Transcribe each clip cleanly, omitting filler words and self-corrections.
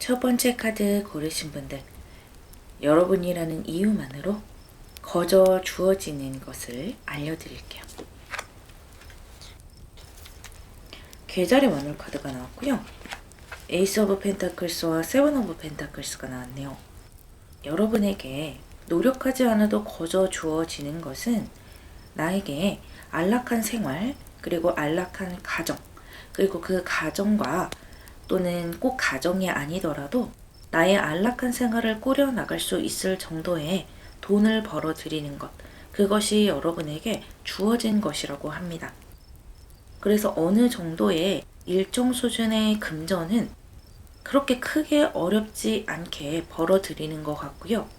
첫 번째 카드 고르신 분들, 여러분이라는 이유만으로 거저 주어지는 것을 알려드릴게요. 계절의 만월 카드가 나왔고요. 에이스 오브 펜타클스와 세븐 오브 펜타클스가 나왔네요. 여러분에게 노력하지 않아도 거저 주어지는 것은 나에게 안락한 생활, 그리고 안락한 가정, 그리고 그 가정과 또는 꼭 가정이 아니더라도 나의 안락한 생활을 꾸려나갈 수 있을 정도의 돈을 벌어들이는 것, 그것이 여러분에게 주어진 것이라고 합니다. 그래서 어느 정도의 일정 수준의 금전은 그렇게 크게 어렵지 않게 벌어들이는 것 같고요.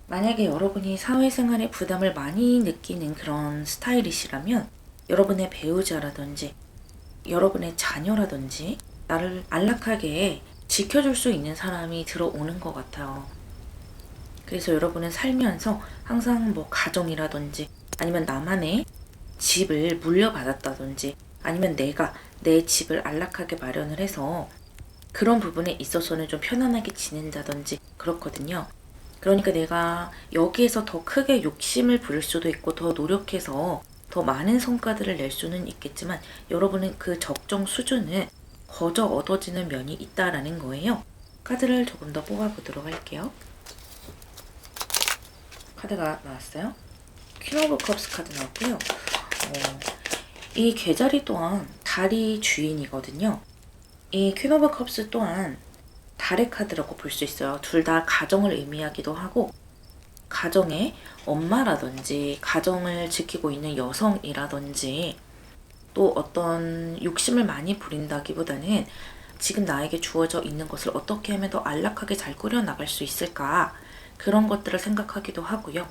만약에 여러분이 사회생활에 부담을 많이 느끼는 그런 스타일이시라면 여러분의 배우자라든지 여러분의 자녀라든지 나를 안락하게 지켜줄 수 있는 사람이 들어오는 것 같아요. 그래서 여러분은 살면서 항상 가정이라든지 아니면 나만의 집을 물려받았다든지 아니면 내가 내 집을 안락하게 마련을 해서 그런 부분에 있어서는 좀 편안하게 지낸다든지 그렇거든요. 그러니까 내가 여기에서 더 크게 욕심을 부릴 수도 있고 더 노력해서 더 많은 성과들을 낼 수는 있겠지만 여러분은 그 적정 수준은 거저 얻어지는 면이 있다라는 거예요. 카드를 조금 더 뽑아보도록 할게요. 카드가 나왔어요. 퀸 오브 컵스 카드 나왔고요. 이 계자리 또한 달이 주인이거든요. 이 퀸 오브 컵스 또한 달의 카드라고 볼 수 있어요. 둘 다 가정을 의미하기도 하고 가정의 엄마라든지 가정을 지키고 있는 여성이라든지 또 어떤 욕심을 많이 부린다기보다는 지금 나에게 주어져 있는 것을 어떻게 하면 더 안락하게 잘 꾸려나갈 수 있을까, 그런 것들을 생각하기도 하고요.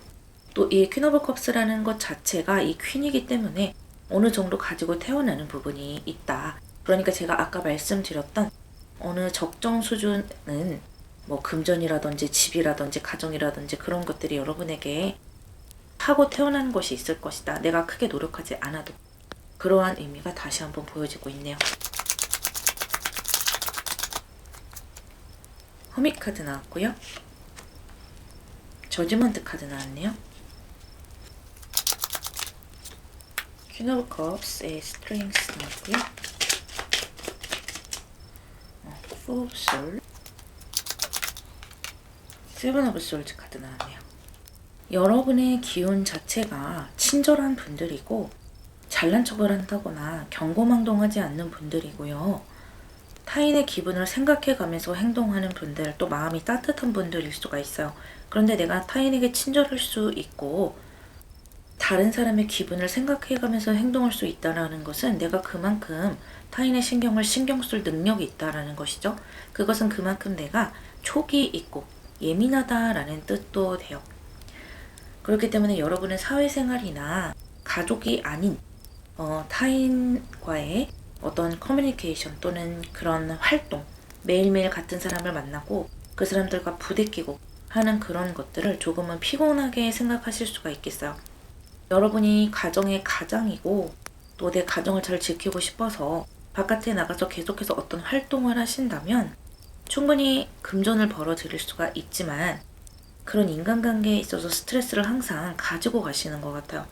또 이 퀸 오브 컵스라는 것 자체가 이 퀸이기 때문에 어느 정도 가지고 태어나는 부분이 있다. 그러니까 제가 아까 말씀드렸던 어느 적정 수준은 금전이라든지 집이라든지 가정이라든지 그런 것들이 여러분에게 하고 태어난 것이 있을 것이다. 내가 크게 노력하지 않아도. 그러한 의미가 다시 한번 보여지고 있네요. 허밋 카드 나왔고요. 저지먼트 카드 나왔네요. 퀸 오브 컵스의 스트렝스 나왔고요. 포 오브 솔, 세븐 오브 솔즈 카드 나왔네요. 여러분의 기운 자체가 친절한 분들이고 잘난 척을 한다거나 경고망동하지 않는 분들이고요. 타인의 기분을 생각해가면서 행동하는 분들, 또 마음이 따뜻한 분들일 수가 있어요. 그런데 내가 타인에게 친절할 수 있고 다른 사람의 기분을 생각해가면서 행동할 수 있다는 것은 내가 그만큼 타인의 신경을 신경 쓸 능력이 있다는 것이죠. 그것은 그만큼 내가 촉이 있고 예민하다라는 뜻도 돼요. 그렇기 때문에 여러분은 사회생활이나 가족이 아닌 타인과의 어떤 커뮤니케이션 또는 그런 활동, 매일매일 같은 사람을 만나고 그 사람들과 부대끼고 하는 그런 것들을 조금은 피곤하게 생각하실 수가 있겠어요. 여러분이 가정의 가장이고 또 내 가정을 잘 지키고 싶어서 바깥에 나가서 계속해서 어떤 활동을 하신다면 충분히 금전을 벌어들일 수가 있지만 그런 인간관계에 있어서 스트레스를 항상 가지고 가시는 것 같아요.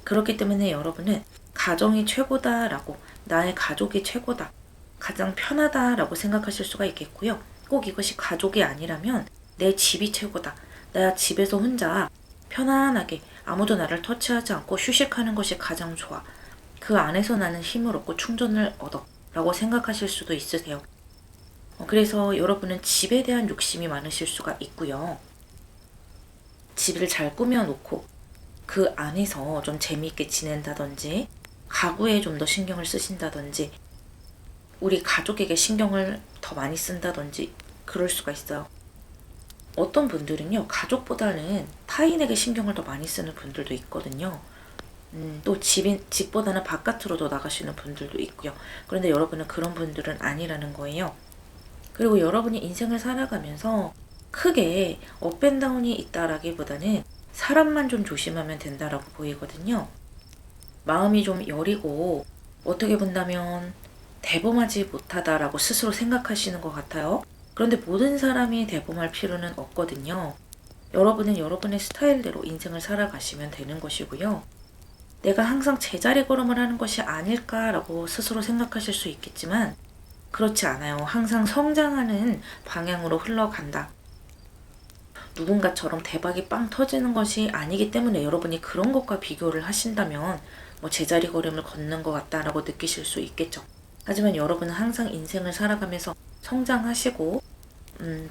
그렇기 때문에 여러분은 가정이 최고다라고, 나의 가족이 최고다, 가장 편하다라고 생각하실 수가 있겠고요. 꼭 이것이 가족이 아니라면 내 집이 최고다, 나 집에서 혼자 편안하게 아무도 나를 터치하지 않고 휴식하는 것이 가장 좋아, 그 안에서 나는 힘을 얻고 충전을 얻어 라고 생각하실 수도 있으세요. 그래서 여러분은 집에 대한 욕심이 많으실 수가 있고요. 집을 잘 꾸며놓고 그 안에서 좀 재미있게 지낸다든지 가구에 좀 더 신경을 쓰신다든지 우리 가족에게 신경을 더 많이 쓴다든지 그럴 수가 있어요. 어떤 분들은요, 가족보다는 타인에게 신경을 더 많이 쓰는 분들도 있거든요. 또 집보다는 바깥으로도 나가시는 분들도 있고요. 그런데 여러분은 그런 분들은 아니라는 거예요. 그리고 여러분이 인생을 살아가면서 크게 업앤다운이 있다라기보다는 사람만 좀 조심하면 된다라고 보이거든요. 마음이 좀 여리고 어떻게 본다면 대범하지 못하다라고 스스로 생각하시는 것 같아요. 그런데 모든 사람이 대범할 필요는 없거든요. 여러분은 여러분의 스타일대로 인생을 살아가시면 되는 것이고요. 내가 항상 제자리 걸음을 하는 것이 아닐까라고 스스로 생각하실 수 있겠지만 그렇지 않아요. 항상 성장하는 방향으로 흘러간다. 누군가처럼 대박이 빵 터지는 것이 아니기 때문에 여러분이 그런 것과 비교를 하신다면 제자리 걸음을 걷는 것 같다라고 느끼실 수 있겠죠. 하지만 여러분은 항상 인생을 살아가면서 성장하시고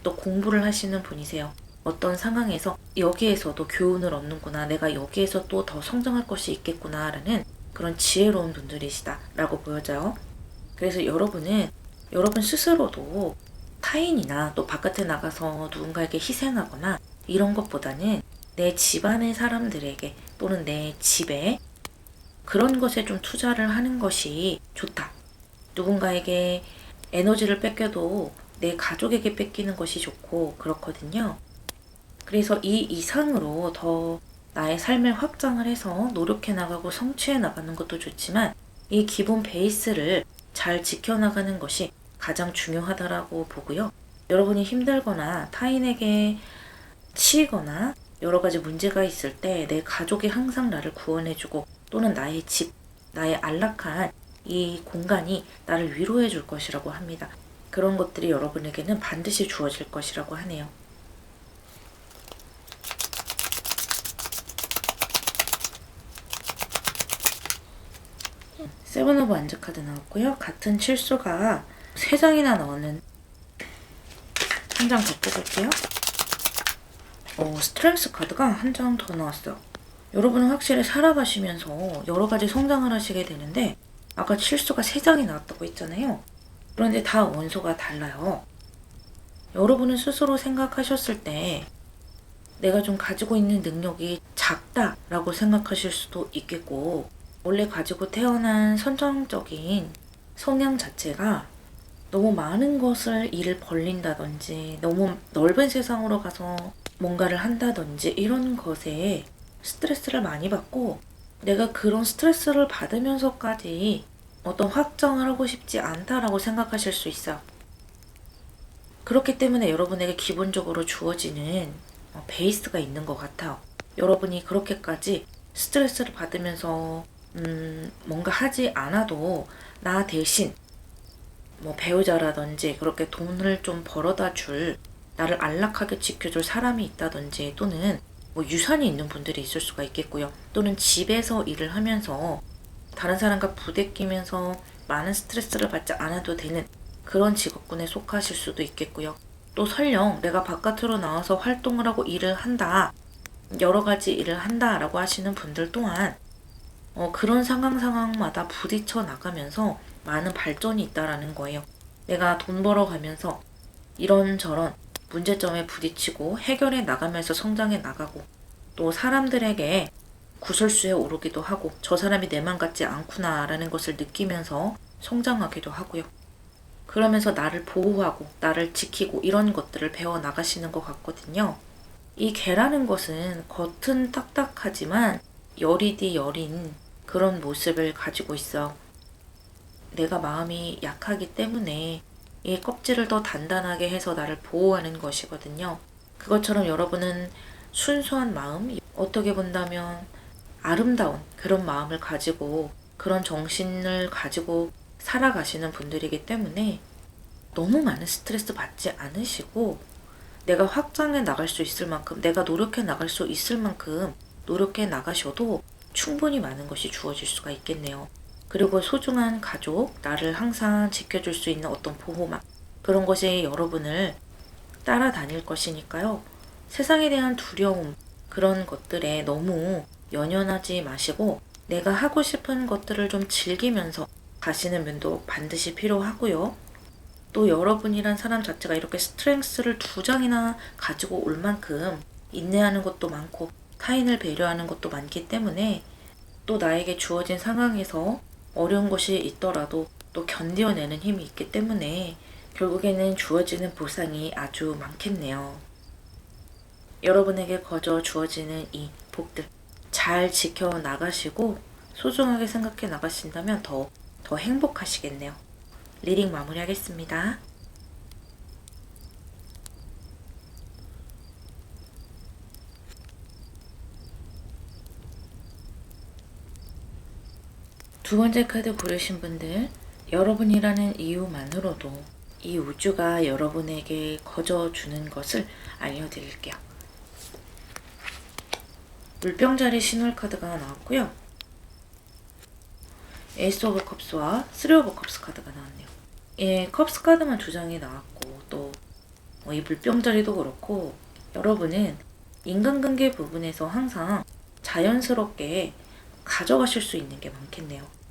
또 공부를 하시는 분이세요. 어떤 상황에서 여기에서도 교훈을 얻는구나, 내가 여기에서 또 더 성장할 것이 있겠구나 라는 그런 지혜로운 분들이시다 라고 보여져요. 그래서 여러분은 여러분 스스로도 타인이나 또 바깥에 나가서 누군가에게 희생하거나 이런 것보다는 내 집안의 사람들에게 또는 내 집에 그런 것에 좀 투자를 하는 것이 좋다. 누군가에게 에너지를 뺏겨도 내 가족에게 뺏기는 것이 좋고 그렇거든요. 그래서 이 이상으로 더 나의 삶을 확장을 해서 노력해 나가고 성취해 나가는 것도 좋지만 이 기본 베이스를 잘 지켜나가는 것이 가장 중요하다라고 보고요. 여러분이 힘들거나 타인에게 치이거나 여러 가지 문제가 있을 때 내 가족이 항상 나를 구원해주고 또는 나의 집, 나의 안락한 이 공간이 나를 위로해 줄 것이라고 합니다. 그런 것들이 여러분에게는 반드시 주어질 것이라고 하네요. 세븐 오브 완즈 카드 나왔고요. 같은 칠수가 3장이나 나오는 한 장 더 뽑을게요. 스트렝스 카드가 한 장 더 나왔어요. 여러분은 확실히 살아가시면서 여러 가지 성장을 하시게 되는데 아까 칠수가 3장이 나왔다고 했잖아요. 그런데 다 원소가 달라요. 여러분은 스스로 생각하셨을 때 내가 좀 가지고 있는 능력이 작다라고 생각하실 수도 있겠고 원래 가지고 태어난 선정적인 성향 자체가 너무 많은 것을 일을 벌린다든지 너무 넓은 세상으로 가서 뭔가를 한다든지 이런 것에 스트레스를 많이 받고 내가 그런 스트레스를 받으면서까지 어떤 확장을 하고 싶지 않다라고 생각하실 수 있어요. 그렇기 때문에 여러분에게 기본적으로 주어지는 베이스가 있는 것 같아요. 여러분이 그렇게까지 스트레스를 받으면서 뭔가 하지 않아도 나 대신 배우자라든지 그렇게 돈을 좀 벌어다 줄 나를 안락하게 지켜줄 사람이 있다든지 또는 유산이 있는 분들이 있을 수가 있겠고요. 또는 집에서 일을 하면서 다른 사람과 부대끼면서 많은 스트레스를 받지 않아도 되는 그런 직업군에 속하실 수도 있겠고요. 또 설령 내가 바깥으로 나와서 활동을 하고 일을 한다, 여러 가지 일을 한다 라고 하시는 분들 또한 그런 상황마다 부딪혀 나가면서 많은 발전이 있다라는 거예요. 내가 돈 벌어가면서 이런저런 문제점에 부딪히고 해결해 나가면서 성장해 나가고 또 사람들에게 구설수에 오르기도 하고 저 사람이 내 맘 같지 않구나 라는 것을 느끼면서 성장하기도 하고요. 그러면서 나를 보호하고 나를 지키고 이런 것들을 배워 나가시는 것 같거든요. 이 개라는 것은 겉은 딱딱하지만 여리디 여린 그런 모습을 가지고 있어. 내가 마음이 약하기 때문에 이 껍질을 더 단단하게 해서 나를 보호하는 것이거든요. 그것처럼 여러분은 순수한 마음, 어떻게 본다면 아름다운 그런 마음을 가지고 그런 정신을 가지고 살아가시는 분들이기 때문에 너무 많은 스트레스 받지 않으시고 내가 확장해 나갈 수 있을 만큼 내가 노력해 나갈 수 있을 만큼 노력해 나가셔도 충분히 많은 것이 주어질 수가 있겠네요. 그리고 소중한 가족, 나를 항상 지켜줄 수 있는 어떤 보호막 그런 것이 여러분을 따라다닐 것이니까요. 세상에 대한 두려움 그런 것들에 너무 연연하지 마시고 내가 하고 싶은 것들을 좀 즐기면서 가시는 면도 반드시 필요하고요. 또 여러분이란 사람 자체가 이렇게 스트렝스를 2장이나 가지고 올 만큼 인내하는 것도 많고 타인을 배려하는 것도 많기 때문에 또 나에게 주어진 상황에서 어려운 것이 있더라도 또 견뎌내는 힘이 있기 때문에 결국에는 주어지는 보상이 아주 많겠네요. 여러분에게 거저 주어지는 이 복들 잘 지켜나가시고 소중하게 생각해 나가신다면 더 행복하시겠네요. 리딩 마무리하겠습니다. 두 번째 카드 고르신 분들, 여러분이라는 이유만으로도 이 우주가 여러분에게 거저주는 것을 알려드릴게요. 물병자리 신월 카드가 나왔고요. 에이스 오브 컵스와 쓰리 오브 컵스 카드가 나왔네요. 예, 컵스 카드만 두 장이 나왔고 또 이 물병자리도 그렇고 여러분은 인간관계 부분에서 항상 자연스럽게 가져가실 수 있는 게 많겠네요.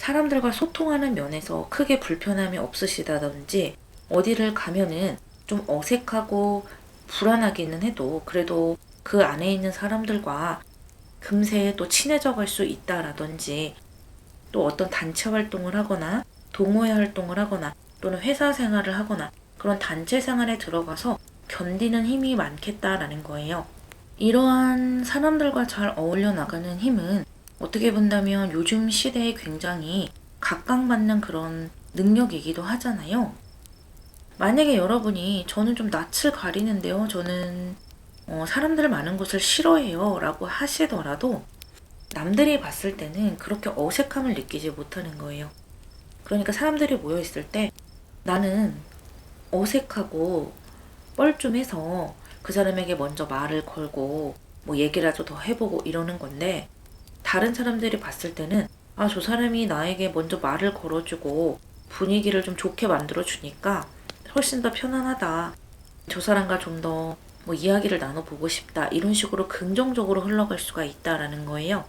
사람들과 소통하는 면에서 크게 불편함이 없으시다든지 어디를 가면은 좀 어색하고 불안하기는 해도 그래도 그 안에 있는 사람들과 금세 또 친해져 갈 수 있다라든지 또 어떤 단체 활동을 하거나 동호회 활동을 하거나 또는 회사 생활을 하거나 그런 단체 생활에 들어가서 견디는 힘이 많겠다라는 거예요. 이러한 사람들과 잘 어울려 나가는 힘은 어떻게 본다면 요즘 시대에 굉장히 각광받는 그런 능력이기도 하잖아요. 만약에 여러분이 저는 좀 낯을 가리는데요. 저는 사람들 많은 곳을 싫어해요 라고 하시더라도 남들이 봤을 때는 그렇게 어색함을 느끼지 못하는 거예요. 그러니까 사람들이 모여있을 때 나는 어색하고 뻘쭘해서 그 사람에게 먼저 말을 걸고 뭐 얘기라도 더 해보고 이러는 건데 다른 사람들이 봤을 때는 아, 저 사람이 나에게 먼저 말을 걸어주고 분위기를 좀 좋게 만들어주니까 훨씬 더 편안하다. 저 사람과 좀 더 뭐 이야기를 나눠보고 싶다. 이런 식으로 긍정적으로 흘러갈 수가 있다라는 거예요.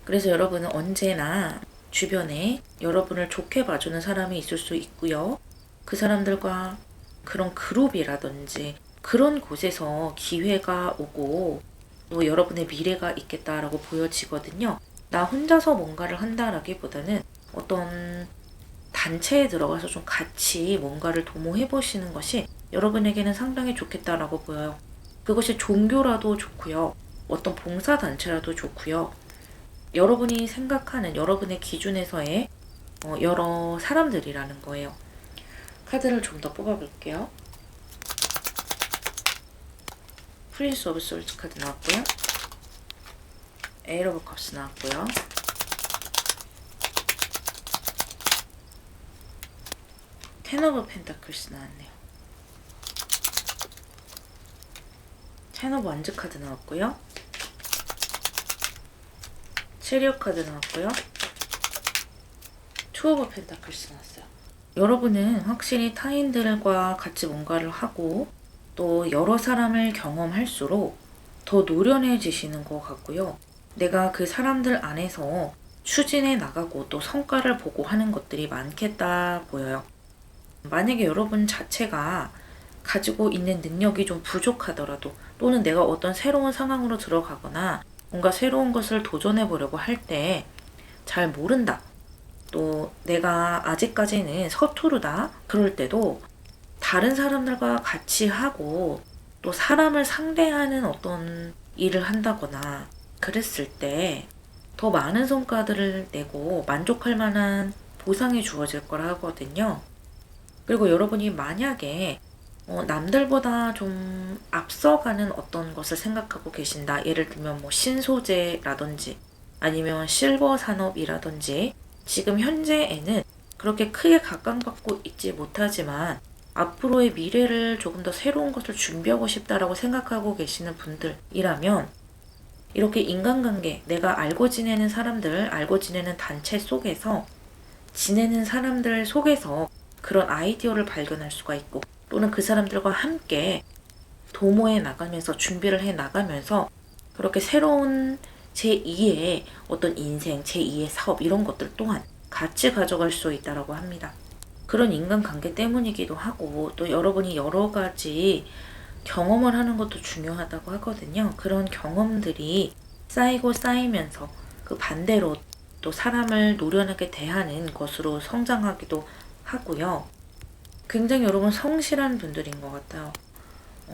그래서 여러분은 언제나 주변에 여러분을 좋게 봐주는 사람이 있을 수 있고요. 그 사람들과 그런 그룹이라든지 그런 곳에서 기회가 오고 또 여러분의 미래가 있겠다라고 보여지거든요. 나 혼자서 뭔가를 한다라기보다는 어떤 단체에 들어가서 좀 같이 뭔가를 도모해 보시는 것이 여러분에게는 상당히 좋겠다라고 보여요. 그것이 종교라도 좋고요. 어떤 봉사단체라도 좋고요. 여러분이 생각하는 여러분의 기준에서의 여러 사람들이라는 거예요. 카드를 좀 더 뽑아볼게요. 프린스 오브 솔츠 카드 나왔고요. 에이스 오브 컵스 나왔고요. 텐 오브 펜타클스 나왔네요. 텐 오브 원즈 카드 나왔고요. 체리엇 카드 나왔고요. 투 오브 펜타클스 나왔어요. 여러분은 확실히 타인들과 같이 뭔가를 하고 또 여러 사람을 경험할수록 더 노련해지시는 것 같고요. 내가 그 사람들 안에서 추진해 나가고 또 성과를 보고 하는 것들이 많겠다 보여요. 만약에 여러분 자체가 가지고 있는 능력이 좀 부족하더라도 또는 내가 어떤 새로운 상황으로 들어가거나 뭔가 새로운 것을 도전해 보려고 할 때 잘 모른다. 또 내가 아직까지는 서투르다. 그럴 때도 다른 사람들과 같이 하고 또 사람을 상대하는 어떤 일을 한다거나 그랬을 때 더 많은 성과들을 내고 만족할 만한 보상이 주어질 거라 하거든요. 그리고 여러분이 만약에 남들보다 좀 앞서가는 어떤 것을 생각하고 계신다. 예를 들면 뭐 신소재라든지 아니면 실버 산업이라든지 지금 현재에는 그렇게 크게 각광받고 있지 못하지만 앞으로의 미래를 조금 더 새로운 것을 준비하고 싶다라고 생각하고 계시는 분들이라면 이렇게 인간관계, 내가 알고 지내는 사람들, 알고 지내는 단체 속에서 지내는 사람들 속에서 그런 아이디어를 발견할 수가 있고 또는 그 사람들과 함께 도모해 나가면서 준비를 해 나가면서 그렇게 새로운 제2의 어떤 인생, 제2의 사업 이런 것들 또한 같이 가져갈 수 있다고 합니다. 그런 인간관계 때문이기도 하고 또 여러분이 여러 가지 경험을 하는 것도 중요하다고 하거든요. 그런 경험들이 쌓이고 쌓이면서 그 반대로 또 사람을 노련하게 대하는 것으로 성장하기도 하고요. 굉장히 여러분 성실한 분들인 것 같아요.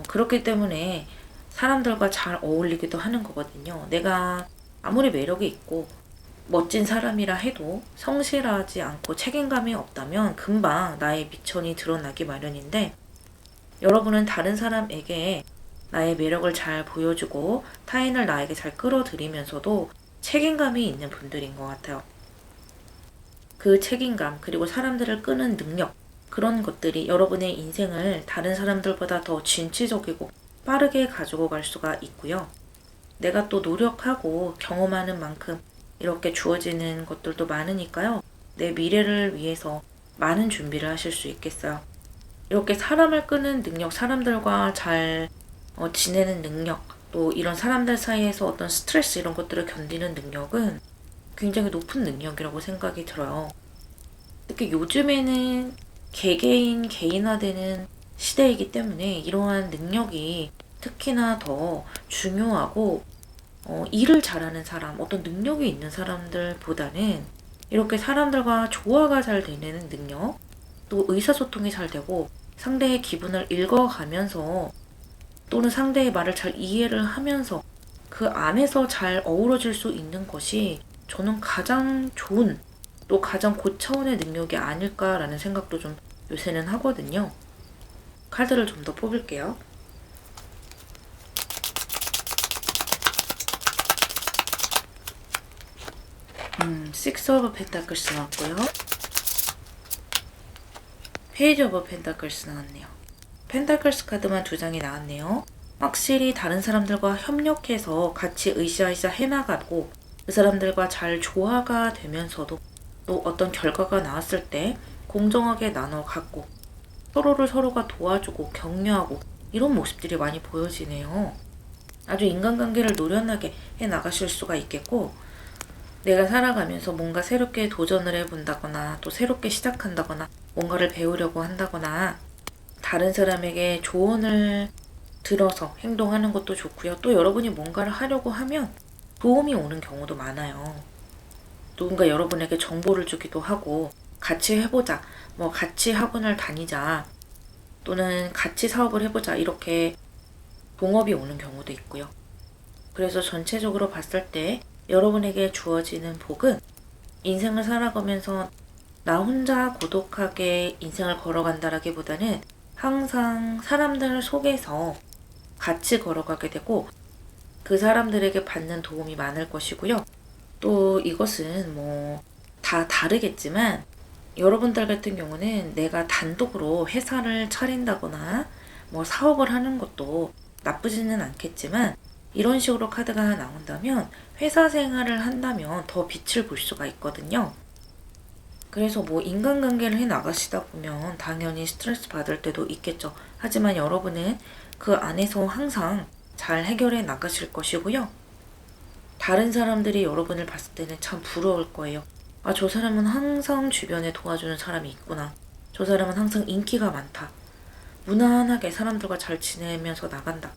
그렇기 때문에 사람들과 잘 어울리기도 하는 거거든요. 내가 아무리 매력이 있고 멋진 사람이라 해도 성실하지 않고 책임감이 없다면 금방 나의 미천이 드러나기 마련인데 여러분은 다른 사람에게 나의 매력을 잘 보여주고 타인을 나에게 잘 끌어들이면서도 책임감이 있는 분들인 것 같아요. 그 책임감, 그리고 사람들을 끄는 능력, 그런 것들이 여러분의 인생을 다른 사람들보다 더 진취적이고 빠르게 가지고 갈 수가 있고요. 내가 또 노력하고 경험하는 만큼 이렇게 주어지는 것들도 많으니까요. 내 미래를 위해서 많은 준비를 하실 수 있겠어요. 이렇게 사람을 끄는 능력, 사람들과 잘 지내는 능력, 또 이런 사람들 사이에서 어떤 스트레스 이런 것들을 견디는 능력은 굉장히 높은 능력이라고 생각이 들어요. 특히 요즘에는 개개인 개인화되는 시대이기 때문에 이러한 능력이 특히나 더 중요하고 일을 잘하는 사람, 어떤 능력이 있는 사람들보다는 이렇게 사람들과 조화가 잘 되는 능력, 또 의사소통이 잘 되고 상대의 기분을 읽어가면서 또는 상대의 말을 잘 이해를 하면서 그 안에서 잘 어우러질 수 있는 것이 저는 가장 좋은 또 가장 고차원의 능력이 아닐까라는 생각도 좀 요새는 하거든요. 카드를 좀 더 뽑을게요. 식스 오브 펜타클스 나왔고요. 페이지 오브 펜타클스 나왔네요. 펜타클스 카드만 2장이 나왔네요. 확실히 다른 사람들과 협력해서 같이 으쌰으쌰 해나가고 그 사람들과 잘 조화가 되면서도 또 어떤 결과가 나왔을 때 공정하게 나눠 갖고 서로를 서로가 도와주고 격려하고 이런 모습들이 많이 보여지네요. 아주 인간관계를 노련하게 해나가실 수가 있겠고, 내가 살아가면서 뭔가 새롭게 도전을 해본다거나 또 새롭게 시작한다거나 뭔가를 배우려고 한다거나 다른 사람에게 조언을 들어서 행동하는 것도 좋고요. 또 여러분이 뭔가를 하려고 하면 도움이 오는 경우도 많아요. 누군가 여러분에게 정보를 주기도 하고 같이 해보자, 뭐 같이 학원을 다니자 또는 같이 사업을 해보자 이렇게 동업이 오는 경우도 있고요. 그래서 전체적으로 봤을 때 여러분에게 주어지는 복은 인생을 살아가면서 나 혼자 고독하게 인생을 걸어간다라기보다는 항상 사람들 속에서 같이 걸어가게 되고 그 사람들에게 받는 도움이 많을 것이고요. 또 이것은 뭐 다 다르겠지만 여러분들 같은 경우는 내가 단독으로 회사를 차린다거나 뭐 사업을 하는 것도 나쁘지는 않겠지만 이런 식으로 카드가 나온다면 회사 생활을 한다면 더 빛을 볼 수가 있거든요. 그래서 뭐 인간관계를 해 나가시다 보면 당연히 스트레스 받을 때도 있겠죠. 하지만 여러분은 그 안에서 항상 잘 해결해 나가실 것이고요. 다른 사람들이 여러분을 봤을 때는 참 부러울 거예요. 아, 저 사람은 항상 주변에 도와주는 사람이 있구나. 저 사람은 항상 인기가 많다. 무난하게 사람들과 잘 지내면서 나간다.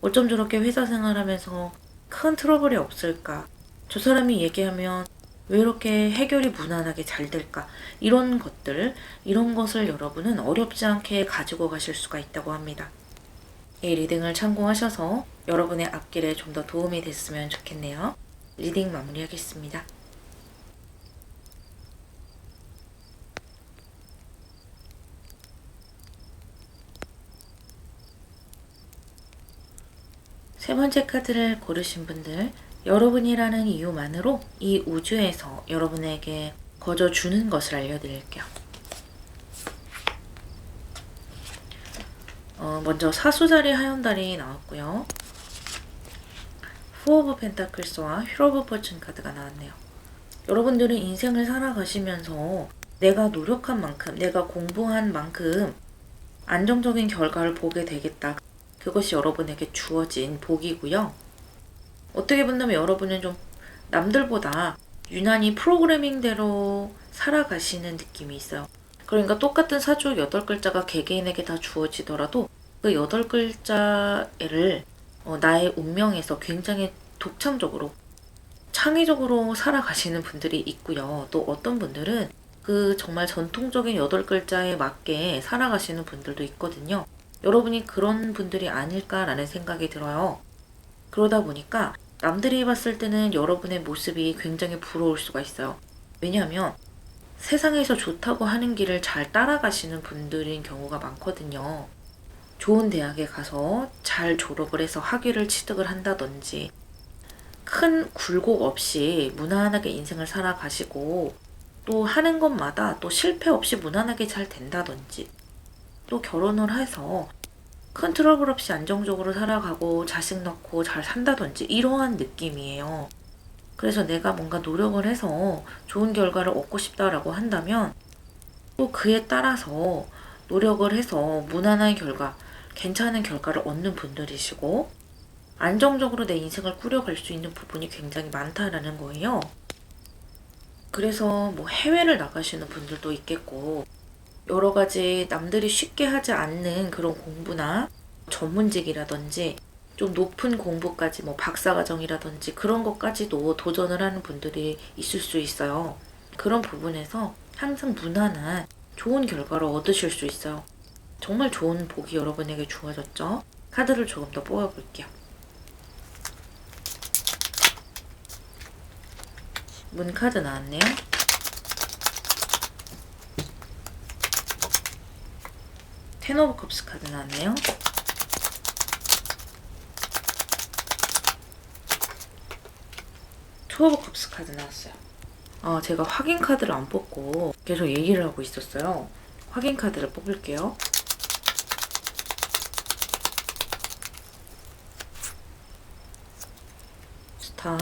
어쩜 저렇게 회사 생활하면서 큰 트러블이 없을까? 저 사람이 얘기하면 왜 이렇게 해결이 무난하게 잘 될까? 이런 것을 여러분은 어렵지 않게 가지고 가실 수가 있다고 합니다. 이 리딩을 참고하셔서 여러분의 앞길에 좀 더 도움이 됐으면 좋겠네요. 리딩 마무리하겠습니다. 세 번째 카드를 고르신 분들, 여러분이라는 이유만으로 이 우주에서 여러분에게 거저 주는 것을 알려드릴게요. 먼저 사수자리 하연달이 나왔고요. 포 오브 펜타클스와 휠 오브 포춘 카드가 나왔네요. 여러분들은 인생을 살아가시면서 내가 노력한 만큼, 내가 공부한 만큼 안정적인 결과를 보게 되겠다. 그것이 여러분에게 주어진 복이고요. 어떻게 본다면 여러분은 좀 남들보다 유난히 프로그래밍대로 살아가시는 느낌이 있어요. 그러니까 똑같은 사주 8글자가 개개인에게 다 주어지더라도 그 8글자를 나의 운명에서 굉장히 독창적으로 창의적으로 살아가시는 분들이 있고요. 또 어떤 분들은 그 정말 전통적인 8글자에 맞게 살아가시는 분들도 있거든요. 여러분이 그런 분들이 아닐까라는 생각이 들어요. 그러다 보니까 남들이 봤을 때는 여러분의 모습이 굉장히 부러울 수가 있어요. 왜냐하면 세상에서 좋다고 하는 길을 잘 따라가시는 분들인 경우가 많거든요. 좋은 대학에 가서 잘 졸업을 해서 학위를 취득을 한다든지 큰 굴곡 없이 무난하게 인생을 살아가시고 또 하는 것마다 또 실패 없이 무난하게 잘 된다든지, 또 결혼을 해서 큰 트러블 없이 안정적으로 살아가고 자식 낳고 잘 산다든지 이러한 느낌이에요. 그래서 내가 뭔가 노력을 해서 좋은 결과를 얻고 싶다라고 한다면 또 그에 따라서 노력을 해서 무난한 결과, 괜찮은 결과를 얻는 분들이시고 안정적으로 내 인생을 꾸려갈 수 있는 부분이 굉장히 많다라는 거예요. 그래서 뭐 해외를 나가시는 분들도 있겠고 여러 가지 남들이 쉽게 하지 않는 그런 공부나 전문직이라든지 좀 높은 공부까지 뭐 박사과정이라든지 그런 것까지도 도전을 하는 분들이 있을 수 있어요. 그런 부분에서 항상 무난한 좋은 결과를 얻으실 수 있어요. 정말 좋은 복이 여러분에게 주어졌죠? 카드를 조금 더 뽑아볼게요. 문 카드 나왔네요. 텐 오브 컵스 카드 나왔네요. 투 오브 컵스 카드 나왔어요. 제가 확인 카드를 안 뽑고 계속 얘기를 하고 있었어요. 확인 카드를 뽑을게요. 스타,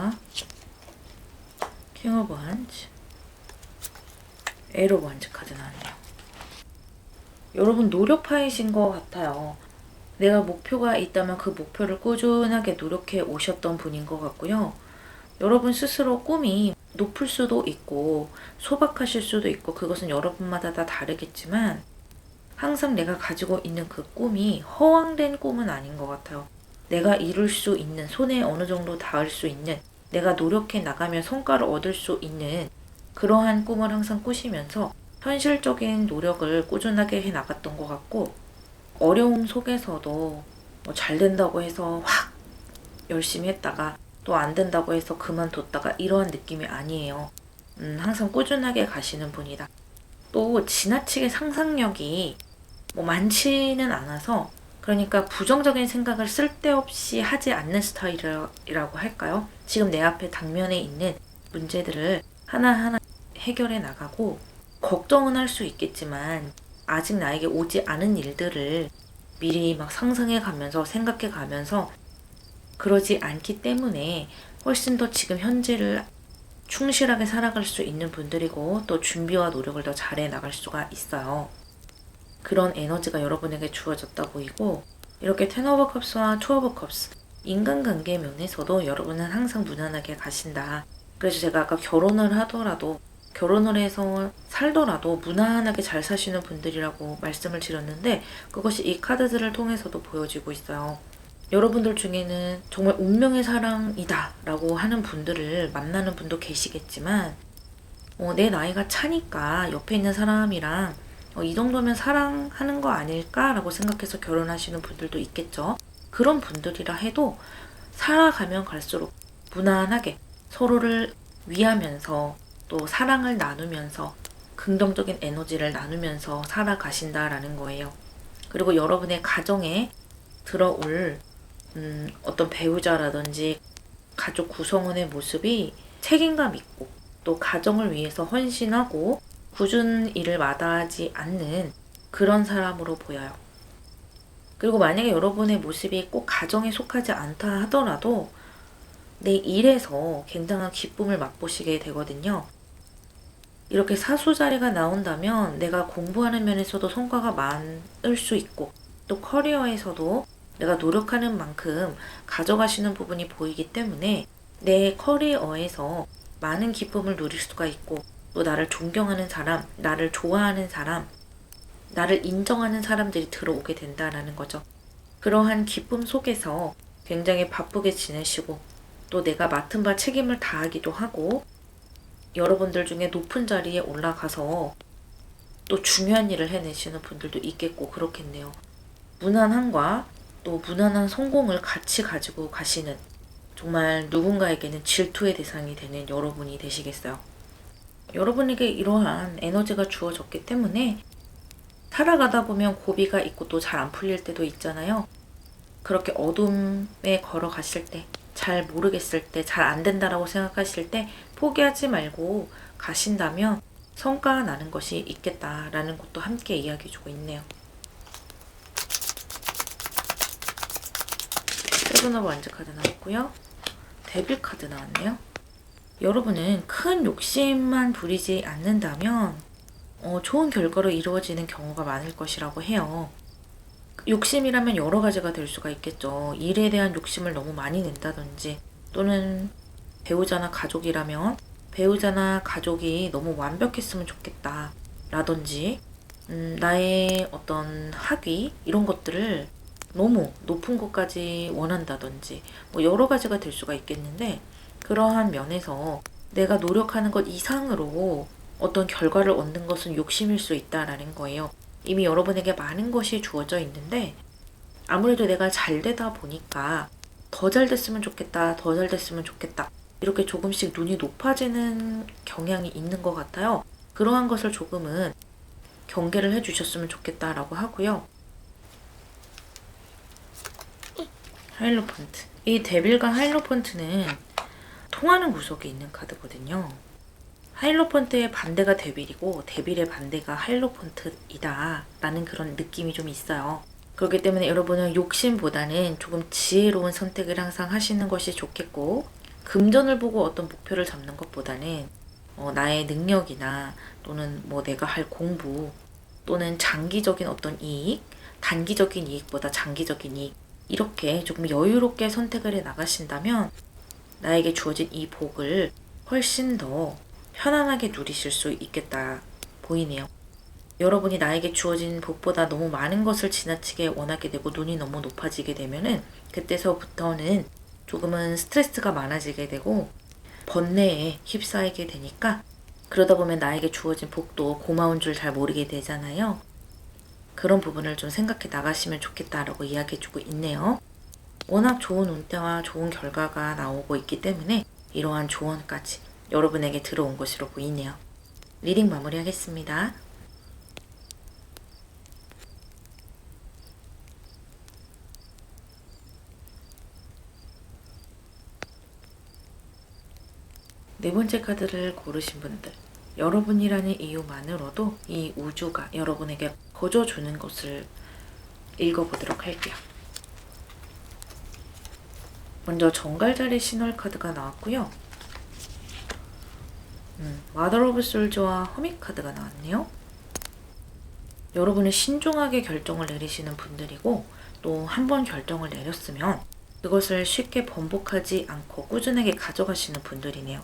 킹 오브 한즈, 에이 오브 한즈 카드 나왔네요. 여러분 노력파이신 것 같아요. 내가 목표가 있다면 그 목표를 꾸준하게 노력해 오셨던 분인 것 같고요. 여러분 스스로 꿈이 높을 수도 있고 소박하실 수도 있고 그것은 여러분마다 다 다르겠지만 항상 내가 가지고 있는 그 꿈이 허황된 꿈은 아닌 것 같아요. 내가 이룰 수 있는, 손에 어느 정도 닿을 수 있는, 내가 노력해 나가면 성과를 얻을 수 있는 그러한 꿈을 항상 꾸시면서 현실적인 노력을 꾸준하게 해 나갔던 것 같고 어려움 속에서도 뭐 잘 된다고 해서 확 열심히 했다가 또 안 된다고 해서 그만뒀다가 이러한 느낌이 아니에요. 항상 꾸준하게 가시는 분이다. 또 지나치게 상상력이 뭐 많지는 않아서 그러니까 부정적인 생각을 쓸데없이 하지 않는 스타일이라고 할까요? 지금 내 앞에 당면에 있는 문제들을 하나하나 해결해 나가고 걱정은 할 수 있겠지만 아직 나에게 오지 않은 일들을 미리 막 상상해 가면서 생각해 가면서 그러지 않기 때문에 훨씬 더 지금 현재를 충실하게 살아갈 수 있는 분들이고 또 준비와 노력을 더 잘해 나갈 수가 있어요. 그런 에너지가 여러분에게 주어졌다 보이고 이렇게 텐 오브 컵스와 투 오브 컵스 인간관계 면에서도 여러분은 항상 무난하게 가신다. 그래서 제가 아까 결혼을 하더라도 결혼을 해서 살더라도 무난하게 잘 사시는 분들이라고 말씀을 드렸는데 그것이 이 카드들을 통해서도 보여지고 있어요. 여러분들 중에는 정말 운명의 사랑이다 라고 하는 분들을 만나는 분도 계시겠지만 내 나이가 차니까 옆에 있는 사람이랑 이 정도면 사랑하는 거 아닐까 라고 생각해서 결혼하시는 분들도 있겠죠. 그런 분들이라 해도 살아가면 갈수록 무난하게 서로를 위하면서 또 사랑을 나누면서 긍정적인 에너지를 나누면서 살아가신다라는 거예요. 그리고 여러분의 가정에 들어올 어떤 배우자라든지 가족 구성원의 모습이 책임감 있고 또 가정을 위해서 헌신하고 굳은 일을 마다하지 않는 그런 사람으로 보여요. 그리고 만약에 여러분의 모습이 꼭 가정에 속하지 않다 하더라도 내 일에서 굉장한 기쁨을 맛보시게 되거든요. 이렇게 사수자리가 나온다면 내가 공부하는 면에서도 성과가 많을 수 있고 또 커리어에서도 내가 노력하는 만큼 가져가시는 부분이 보이기 때문에 내 커리어에서 많은 기쁨을 누릴 수가 있고 또 나를 존경하는 사람, 나를 좋아하는 사람, 나를 인정하는 사람들이 들어오게 된다라는 거죠. 그러한 기쁨 속에서 굉장히 바쁘게 지내시고 또 내가 맡은 바 책임을 다하기도 하고 여러분들 중에 높은 자리에 올라가서 또 중요한 일을 해내시는 분들도 있겠고 그렇겠네요. 무난함과 또 무난한 성공을 같이 가지고 가시는 정말 누군가에게는 질투의 대상이 되는 여러분이 되시겠어요. 여러분에게 이러한 에너지가 주어졌기 때문에 살아가다 보면 고비가 있고 또 잘 안 풀릴 때도 있잖아요. 그렇게 어둠에 걸어가실 때, 잘 모르겠을 때, 잘 안 된다라고 생각하실 때 포기하지 말고 가신다면 성과가 나는 것이 있겠다라는 것도 함께 이야기해주고 있네요. 세븐 오브 완즈 카드 나왔고요. 데빌 카드 나왔네요. 여러분은 큰 욕심만 부리지 않는다면 좋은 결과로 이루어지는 경우가 많을 것이라고 해요. 욕심이라면 여러 가지가 될 수가 있겠죠. 일에 대한 욕심을 너무 많이 낸다든지, 또는 배우자나 가족이라면 배우자나 가족이 너무 완벽했으면 좋겠다 라든지, 나의 어떤 학위 이런 것들을 너무 높은 것까지 원한다든지, 뭐 여러 가지가 될 수가 있겠는데, 그러한 면에서 내가 노력하는 것 이상으로 어떤 결과를 얻는 것은 욕심일 수 있다라는 거예요. 이미 여러분에게 많은 것이 주어져 있는데, 아무래도 내가 잘 되다 보니까 더 잘 됐으면 좋겠다, 더 잘 됐으면 좋겠다, 이렇게 조금씩 눈이 높아지는 경향이 있는 것 같아요. 그러한 것을 조금은 경계를 해주셨으면 좋겠다라고 하고요. 하이로펀트. 이 데빌과 하이로펀트는 통하는 구석이 있는 카드거든요. 하이로펀트의 반대가 데빌이고 데빌의 반대가 하이로펀트이다 라는 그런 느낌이 좀 있어요. 그렇기 때문에 여러분은 욕심보다는 조금 지혜로운 선택을 항상 하시는 것이 좋겠고, 금전을 보고 어떤 목표를 잡는 것보다는 나의 능력이나 또는 뭐 내가 할 공부 또는 장기적인 어떤 이익, 단기적인 이익보다 장기적인 이익, 이렇게 조금 여유롭게 선택을 해 나가신다면 나에게 주어진 이 복을 훨씬 더 편안하게 누리실 수 있겠다 보이네요. 여러분이 나에게 주어진 복보다 너무 많은 것을 지나치게 원하게 되고 눈이 너무 높아지게 되면은 그때서부터는 조금은 스트레스가 많아지게 되고 번뇌에 휩싸이게 되니까, 그러다 보면 나에게 주어진 복도 고마운 줄 잘 모르게 되잖아요. 그런 부분을 좀 생각해 나가시면 좋겠다라고 이야기해주고 있네요. 워낙 좋은 운때와 좋은 결과가 나오고 있기 때문에 이러한 조언까지 여러분에게 들어온 것으로 보이네요. 리딩 마무리하겠습니다. 네 번째 카드를 고르신 분들, 여러분이라는 이유만으로도 이 우주가 여러분에게 거저주는 것을 읽어보도록 할게요. 먼저 정갈자리 신월 카드가 나왔고요. 마더 오브 솔즈와 허밋 카드가 나왔네요. 여러분은 신중하게 결정을 내리시는 분들이고, 또 한 번 결정을 내렸으면 그것을 쉽게 번복하지 않고 꾸준하게 가져가시는 분들이네요.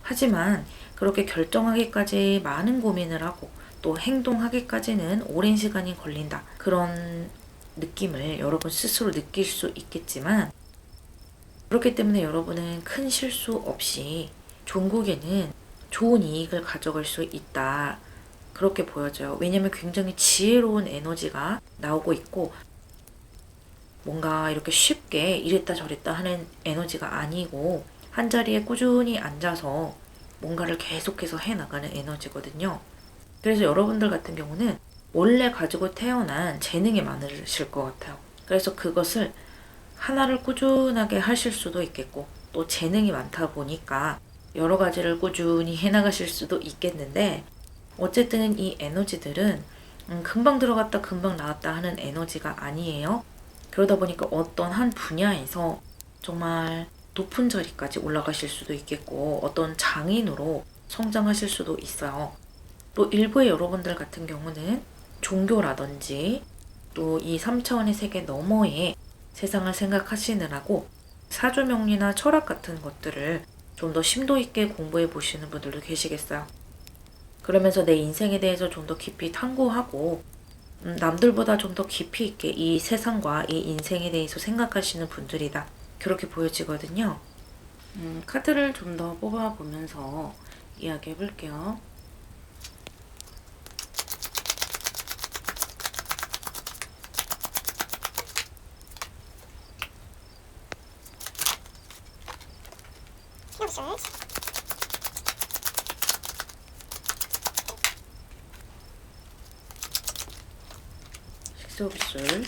하지만 그렇게 결정하기까지 많은 고민을 하고 또 행동하기까지는 오랜 시간이 걸린다, 그런 느낌을 여러분 스스로 느낄 수 있겠지만, 그렇기 때문에 여러분은 큰 실수 없이 종국에는 좋은 이익을 가져갈 수 있다, 그렇게 보여져요. 왜냐면 굉장히 지혜로운 에너지가 나오고 있고, 뭔가 이렇게 쉽게 이랬다 저랬다 하는 에너지가 아니고 한자리에 꾸준히 앉아서 뭔가를 계속해서 해나가는 에너지거든요. 그래서 여러분들 같은 경우는 원래 가지고 태어난 재능이 많으실 것 같아요. 그래서 그것을 하나를 꾸준하게 하실 수도 있겠고, 또 재능이 많다 보니까 여러 가지를 꾸준히 해나가실 수도 있겠는데, 어쨌든 이 에너지들은 금방 들어갔다 금방 나왔다 하는 에너지가 아니에요. 그러다 보니까 어떤 한 분야에서 정말 높은 자리까지 올라가실 수도 있겠고, 어떤 장인으로 성장하실 수도 있어요. 또 일부의 여러분들 같은 경우는 종교라든지 또 이 3차원의 세계 너머의 세상을 생각하시느라고 사주명리나 철학 같은 것들을 좀 더 심도 있게 공부해 보시는 분들도 계시겠어요. 그러면서 내 인생에 대해서 좀 더 깊이 탐구하고 남들보다 좀 더 깊이 있게 이 세상과 이 인생에 대해서 생각하시는 분들이다, 그렇게 보여지거든요. 카드를 좀 더 뽑아보면서 이야기해 볼게요. 식스 오브 솔즈,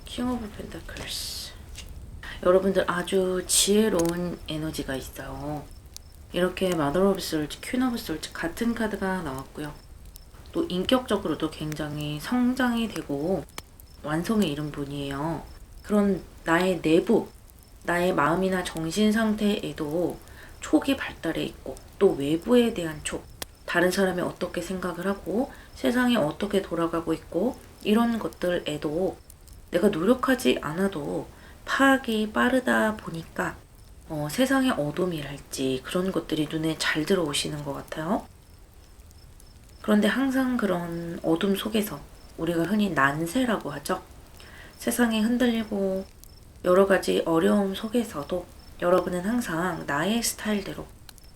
킹 오브 펜타클스. 여러분들 아주 지혜로운 에너지가 있어요. 이렇게 마더 오브 솔츠, 퀸 오브 솔츠 같은 카드가 나왔고요. 또 인격적으로도 굉장히 성장이 되고 완성에 이른 분이에요. 그런 나의 내부, 나의 마음이나 정신 상태에도 촉이 발달해 있고, 또 외부에 대한 촉, 다른 사람이 어떻게 생각을 하고 세상이 어떻게 돌아가고 있고, 이런 것들에도 내가 노력하지 않아도 파악이 빠르다 보니까 세상의 어둠이랄지 그런 것들이 눈에 잘 들어오시는 것 같아요. 그런데 항상 그런 어둠 속에서 우리가 흔히 난세라고 하죠. 세상이 흔들리고 여러 가지 어려움 속에서도 여러분은 항상 나의 스타일대로,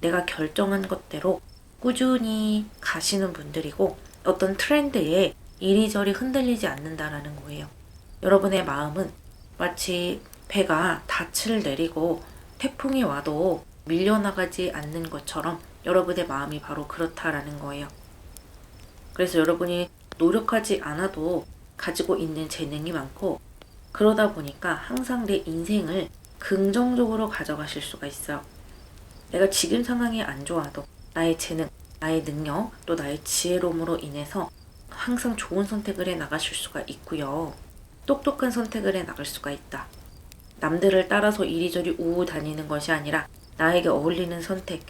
내가 결정한 것대로 꾸준히 가시는 분들이고, 어떤 트렌드에 이리저리 흔들리지 않는다라는 거예요. 여러분의 마음은 마치 배가 닻을 내리고 태풍이 와도 밀려나가지 않는 것처럼 여러분의 마음이 바로 그렇다라는 거예요. 그래서 여러분이 노력하지 않아도 가지고 있는 재능이 많고, 그러다 보니까 항상 내 인생을 긍정적으로 가져가실 수가 있어요. 내가 지금 상황이 안 좋아도 나의 재능, 나의 능력, 또 나의 지혜로움으로 인해서 항상 좋은 선택을 해 나가실 수가 있고요. 똑똑한 선택을 해 나갈 수가 있다. 남들을 따라서 이리저리 우우 다니는 것이 아니라 나에게 어울리는 선택,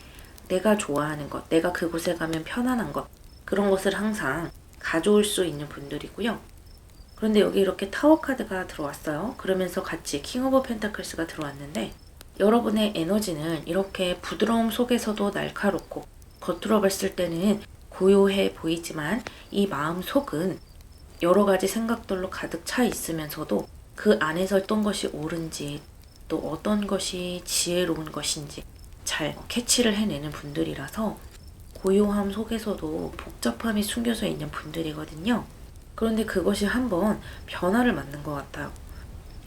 내가 좋아하는 것, 내가 그곳에 가면 편안한 것, 그런 것을 항상 가져올 수 있는 분들이고요. 그런데 여기 이렇게 타워 카드가 들어왔어요. 그러면서 같이 킹 오브 펜타클스가 들어왔는데, 여러분의 에너지는 이렇게 부드러움 속에서도 날카롭고 겉으로 봤을 때는 고요해 보이지만 이 마음 속은 여러 가지 생각들로 가득 차 있으면서도 그 안에서 어떤 것이 옳은지, 또 어떤 것이 지혜로운 것인지 잘 캐치를 해내는 분들이라서 고요함 속에서도 복잡함이 숨겨져 있는 분들이거든요. 그런데 그것이 한번 변화를 맞는 것 같아요.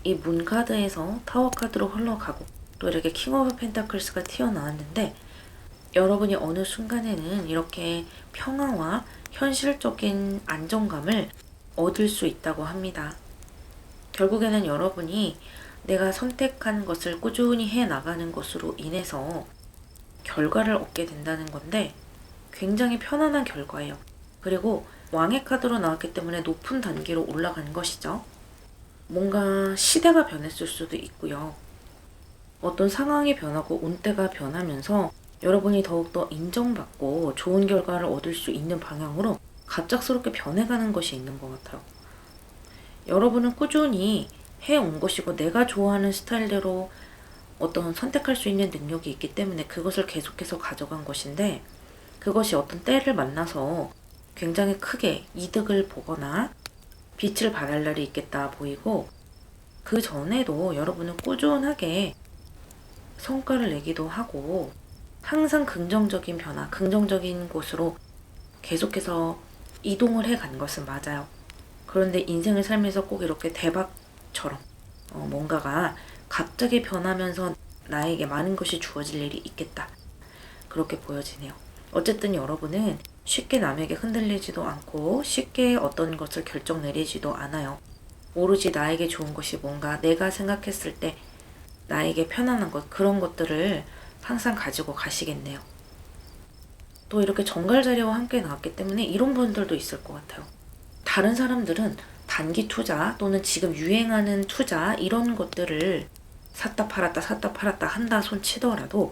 이 문 카드에서 타워 카드로 흘러가고 또 이렇게 킹 오브 펜타클스가 튀어나왔는데, 여러분이 어느 순간에는 이렇게 평화와 현실적인 안정감을 얻을 수 있다고 합니다. 결국에는 여러분이 내가 선택한 것을 꾸준히 해 나가는 것으로 인해서 결과를 얻게 된다는 건데, 굉장히 편안한 결과예요. 그리고 왕의 카드로 나왔기 때문에 높은 단계로 올라간 것이죠. 뭔가 시대가 변했을 수도 있고요. 어떤 상황이 변하고 운대가 변하면서 여러분이 더욱더 인정받고 좋은 결과를 얻을 수 있는 방향으로 갑작스럽게 변해가는 것이 있는 것 같아요. 여러분은 꾸준히 해온 것이고 내가 좋아하는 스타일대로 어떤 선택할 수 있는 능력이 있기 때문에 그것을 계속해서 가져간 것인데, 그것이 어떤 때를 만나서 굉장히 크게 이득을 보거나 빛을 발할 날이 있겠다 보이고, 그 전에도 여러분은 꾸준하게 성과를 내기도 하고 항상 긍정적인 변화, 긍정적인 곳으로 계속해서 이동을 해간 것은 맞아요. 그런데 인생을 살면서 꼭 이렇게 대박처럼 뭔가가 갑자기 변하면서 나에게 많은 것이 주어질 일이 있겠다, 그렇게 보여지네요. 어쨌든 여러분은 쉽게 남에게 흔들리지도 않고 쉽게 어떤 것을 결정 내리지도 않아요. 오로지 나에게 좋은 것이 뭔가, 내가 생각했을 때 나에게 편안한 것, 그런 것들을 항상 가지고 가시겠네요. 또 이렇게 정갈자리와 함께 나왔기 때문에 이런 분들도 있을 것 같아요. 다른 사람들은 단기 투자 또는 지금 유행하는 투자, 이런 것들을 샀다 팔았다 한다 손 치더라도,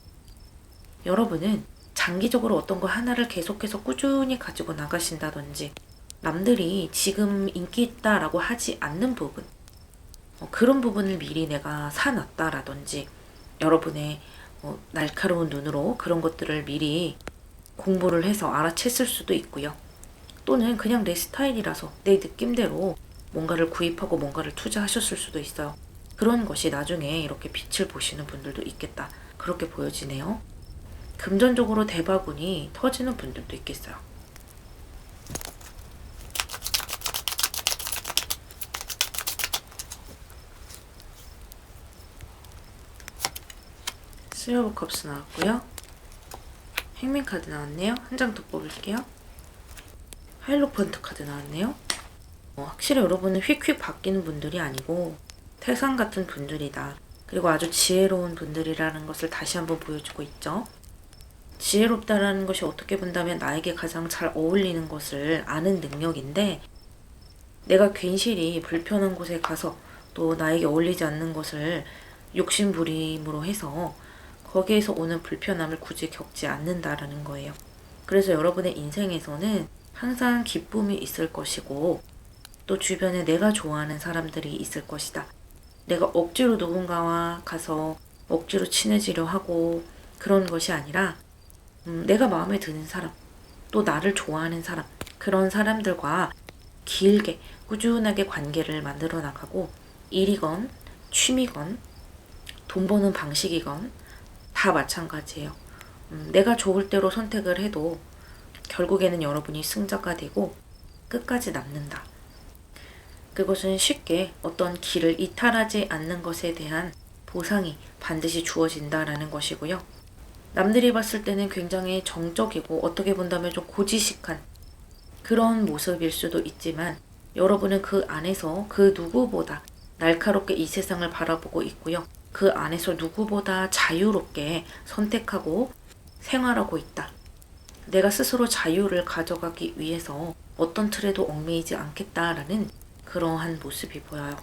여러분은 장기적으로 어떤 거 하나를 계속해서 꾸준히 가지고 나가신다든지, 남들이 지금 인기 있다라고 하지 않는 부분, 그런 부분을 미리 내가 사놨다라든지, 여러분의 날카로운 눈으로 그런 것들을 미리 공부를 해서 알아챘을 수도 있고요. 또는 그냥 내 스타일이라서 내 느낌대로 뭔가를 구입하고 뭔가를 투자하셨을 수도 있어요. 그런 것이 나중에 이렇게 빛을 보시는 분들도 있겠다, 그렇게 보여지네요. 금전적으로 대바운이 터지는 분들도 있겠어요. 쓰리 오브 컵스 나왔고요. 행맨 카드 나왔네요. 한 장 더 뽑을게요. 하이로펀트 카드 나왔네요. 확실히 여러분은 휙휙 바뀌는 분들이 아니고 태산 같은 분들이다. 그리고 아주 지혜로운 분들이라는 것을 다시 한번 보여주고 있죠. 지혜롭다라는 것이 어떻게 본다면 나에게 가장 잘 어울리는 것을 아는 능력인데, 내가 괜시리 불편한 곳에 가서 또 나에게 어울리지 않는 것을 욕심부림으로 해서 거기에서 오는 불편함을 굳이 겪지 않는다라는 거예요. 그래서 여러분의 인생에서는 항상 기쁨이 있을 것이고, 또 주변에 내가 좋아하는 사람들이 있을 것이다. 내가 억지로 누군가와 가서 억지로 친해지려 하고 그런 것이 아니라 내가 마음에 드는 사람, 또 나를 좋아하는 사람, 그런 사람들과 길게 꾸준하게 관계를 만들어 나가고, 일이건 취미건 돈 버는 방식이건 다 마찬가지예요. 내가 좋을 대로 선택을 해도 결국에는 여러분이 승자가 되고 끝까지 남는다. 그것은 쉽게 어떤 길을 이탈하지 않는 것에 대한 보상이 반드시 주어진다라는 것이고요. 남들이 봤을 때는 굉장히 정적이고 어떻게 본다면 좀 고지식한 그런 모습일 수도 있지만, 여러분은 그 안에서 그 누구보다 날카롭게 이 세상을 바라보고 있고요. 그 안에서 누구보다 자유롭게 선택하고 생활하고 있다. 내가 스스로 자유를 가져가기 위해서 어떤 틀에도 얽매이지 않겠다라는 그러한 모습이 보여요.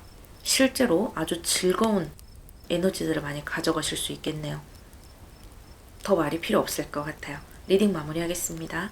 실제로 아주 즐거운 에너지들을 많이 가져가실 수 있겠네요. 더 말이 필요 없을 것 같아요. 리딩 마무리하겠습니다.